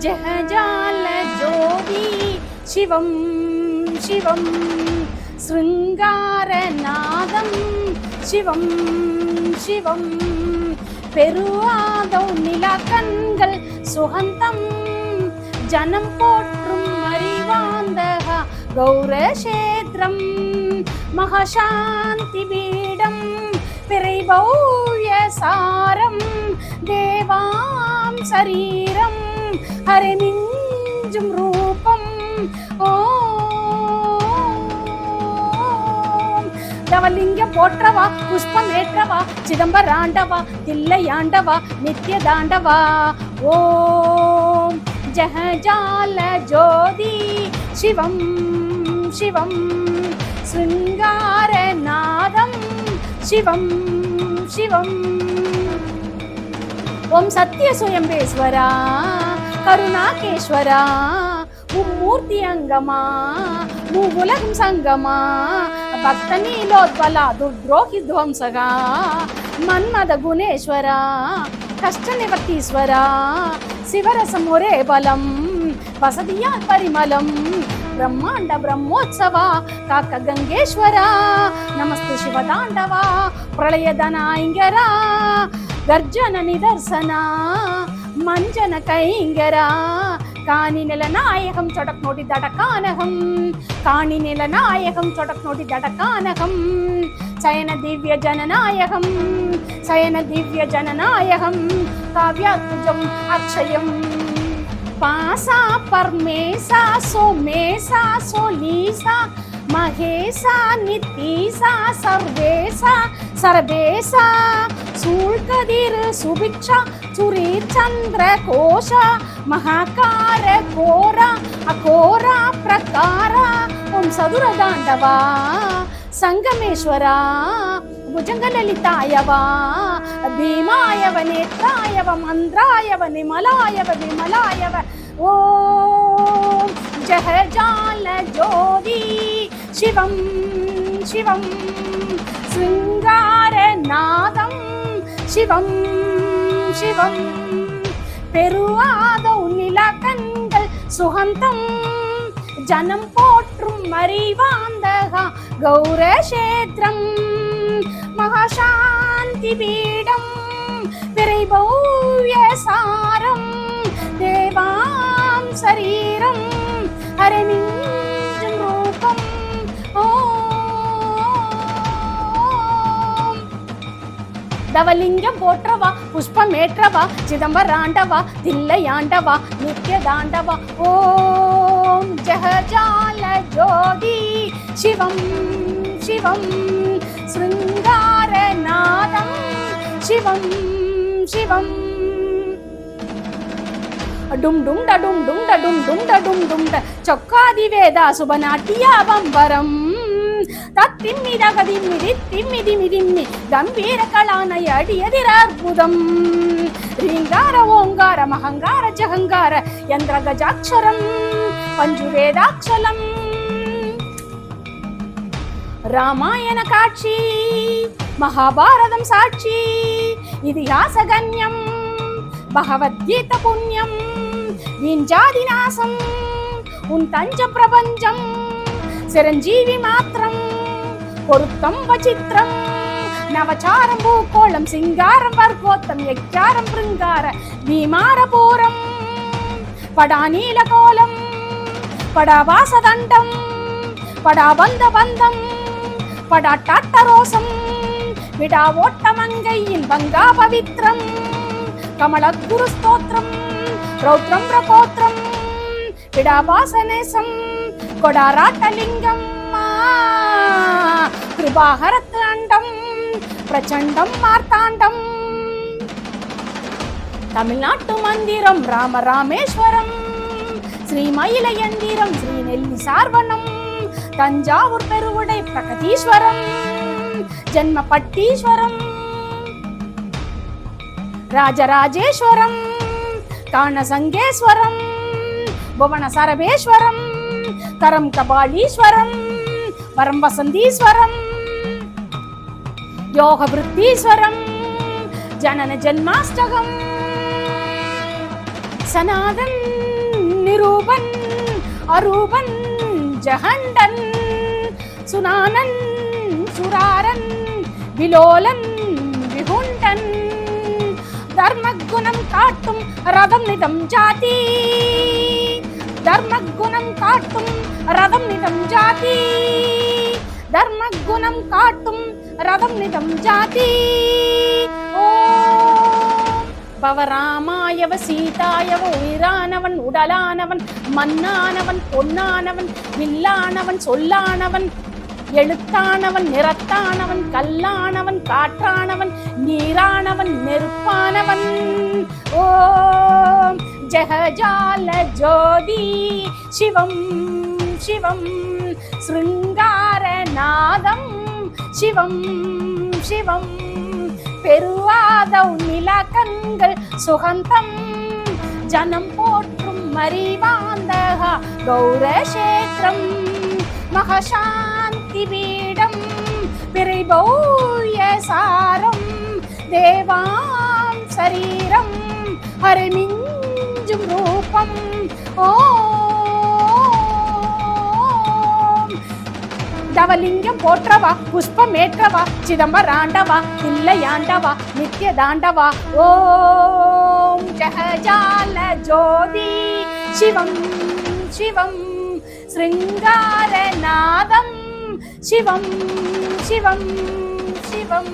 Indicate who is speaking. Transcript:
Speaker 1: ஜெகஜால ஜோதி சிவம் சிவம் ஸ்ருங்காரநாதம் சிவம் சிவம் பெருவாதோ நிலக்கண்கள் சுகந்தம் ஜனம் போற்றும் அறிவாந்தக கௌரக்ஷேத்ரம் மகாசாந்தி பீடம் பிறைபௌய சாரம் தேவாம் சரீரம் ஹரிமிஞ்சும் ரூபம் ஓம் தவலிங்கம் போற்றவா புஷ்பம் ஏற்றவா சிதம்பராண்டவா தில்லையாண்டவா நித்ய தாண்டவா ஓம் ஜெகஜால ஜோதி சிவம் சிவம் ஸ்ருங்காரநாதம் சிவம் சிவம் ஓம் சத்ய சுயம்பேஸ்வரா கருணாகேஸ்வரா மும்மூர்த்தி அங்கமா மூவுலகம் சங்கமா பக்த நீலோத்பலா துர்த்ரோகி துவம்சகா மன்மத குணேஸ்வரா கஷ்ட நிவர்த்தீஸ்வரா சிவரசம் ஒரே பலம் வசதியால் பரிமளம் பிரம்மாண்ட பிரம்மோத்சவா காக்க கங்கேஸ்வரா நமஸ்து சிவதாண்டவா பிரளயதனாயங்கரா கர்ஜன நிதர்சனா மஞ்சன கைங்கரா காணி நிலநாயகம் சொடக் நோடி தடக்கானகம் காணி நிலநாயகம் சொடக் நோடி தடக்கானகம் சயன திவ்ய ஜனநாயகம் சயன திவ்ய ஜனநாயகம் காவ்யாத்புஜம் அக்ஷயம் பாசா பர்மேசா சோமேசா சோலீசா மகேசா நித்தீசா சர்வேசா சர்வேசா சூழ்கதிர் சுபிக்ஷா சுரீர் சந்திர கோஷா மகாகார கோரா அகோரா பிரகாரா ஓம் சதுரதாண்டவா சங்கமேஸ்வரா भुजङ्गललितायव भीमायव नेत्रायव मन्द्रायव निमलायव विमलायव ॐ जहजाल ज्योति शिवं शिवं शृङ्गारनादं शिवं शिवं பெருவாதோ நிலக்கண்கள் சுகந்தம் ஜனம் போற்றும் அறிவாந்தகா கௌரக்ஷேத்ரம் மகாசாந்தி பீடம் பிறைபௌய சாரம் தேவாம் சரீரம் ஹரிமிஞ்சும் ரூபம் ஓம் தவலிங்கம் போற்றவா புஷ்பம் ஏற்றவா சிதம்பராண்டவா தில்லையாண்டவா நித்ய தாண்டவா ஓம் ஜெகஜால ஜோதி சிவம் சிவம் शृङ्गारनादं शिवं शिवं डुं डुं ड डुं डुं ड डुं डुं ड डुं डुं ड चोक्कादिवेदा शुभनाट्याबंबरं तत्तिम्मिदगदिम्मिदिम्मिदिम्मिदिम्मि गम्भीरकलानय अडियदिरर्बुदं रीङ्गार ओङ्गार महङ्गार जहङ्गार यन्द्रगजाक्षरं पञ्चुवेदाक्षरम् ராமாயண காட்சி மகாபாரதம் சாட்சி இதிகாச கண்யம் பகவத்கீத புண்ணியம் விஞ்சாதி நாசம் உன் தஞ்ச பிரபஞ்சம் சிரஞ்சீவி மாத்திரம் பொருத்தம் வச்சித்திரம் நவச்சாரம் பூக்கோளம் சிங்காரம் வர்க்கோத்தம் யக்ஞாரம் பிருங்கார பீமாரபூரம் படா நீலகோலம் படா வாசதண்டம் படா பந்த பந்தம் படாட்டாட்டரோசம் விடா ஓட்டமங்கையின் பங்கா பவித்ரம் கமலத்குரு ஸ்தோத்திரம் ரௌத்ரம் பிரகோத்ரம் விடாபாசனேசம் கொடாராட்டலிங்கம் கிருபாகரத்து அண்டம் பிரச்சண்டம் மார்த்தாண்டம் தமிழ்நாட்டு மந்திரம் ராம ராமேஸ்வரம் ஸ்ரீ மயிலயந்திரம் ஸ்ரீ நெல்லி சார்வனம் தஞ்சாவூர் பெருவுடை பிரகதீஸ்வரம் ஜன்மபட்டீஸ்வரம் ராஜராஜேஸ்வரம் காணசங்கேஸ்வரம் புவன சரபேஸ்வரம் கரம் கபாலீஸ்வரம் வரம் வசந்தீஸ்வரம் யோக விருத்தீஸ்வரம் ஜனன ஜன்மாஷ்டகம் சனாதன் நிரூபன் அரூபன் ஜகண்டன் சுனானன் சுராரன் விலோலன் விகுண்டன் தர்மகுணம் காட்டும் ரதம் நிதம் ஜாதி தர்மகுணம் காட்டும் ரதம் நிதம் ஜாதி தர்மகுணம் காட்டும் ரதம் நிதம் ஜாதி பவராமாயவ சீதாயவ உயிரானவன் உடலானவன் மண்ணானவன் பொன்னானவன் வில்லானவன் சொல்லானவன் எழுத்தானவன் நிறத்தானவன் கல்லானவன் காற்றானவன் நீரானவன் நெருப்பானவன் ஓம் ஜெகஜால ஜோதி சிவம் சிவம் ஸ்ருங்காரநாதம் சிவம் சிவம் பெருவாதவ் நிலகங்கள் சுகந்தம் ஜனம் போற்றும் மரிவாந்தகா கௌரக்ஷேத்திரம் மகசாந்தி பீடம் பிரிபௌய சாரம் தேவாம் சரீரம் ஹரிமிஞ்சும் ரூபம் தவலிங்கம் போற்றவா புஷ்பமேற்றவா சிதம்பராண்டவா இல்லையாண்டவா நித்திய தாண்டவா ஓம் ஜெகஜால ஜோதி சிவம் சிவம் ஸ்ருங்காரநாதம் சிவம் சிவம் சிவம்